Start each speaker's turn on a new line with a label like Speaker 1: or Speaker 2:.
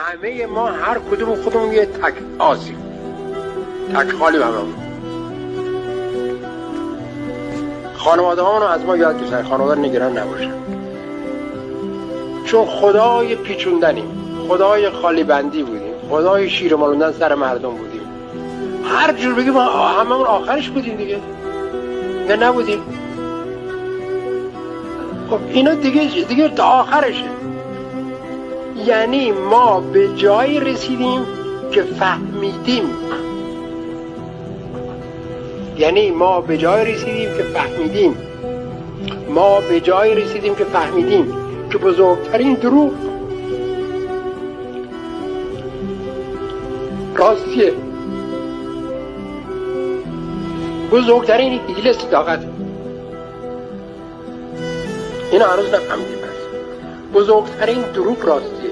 Speaker 1: همه ما هر کدوم خودمون یه تک آسیم، تک خالی هممون. خانواده هامونو از ما یاد گرفتن خانواده نگران نباشن، چون خدای پیچوندنیم، خدای خالی بندی بودیم، خدای شیر مالوندن سر مردم بودیم. هر جور بگیم هممون آخرش بودیم دیگه، نه نبودیم. خب اینا دیگه تا آخرشه. یعنی ما به جایی رسیدیم که فهمیدیم، ما به جایی رسیدیم که فهمیدیم که بزرگترین دروغ راستیه، بزرگترین حیله صداقت. این هنوز نفهمیدیم. بس بزرگترین دروغ راستیه.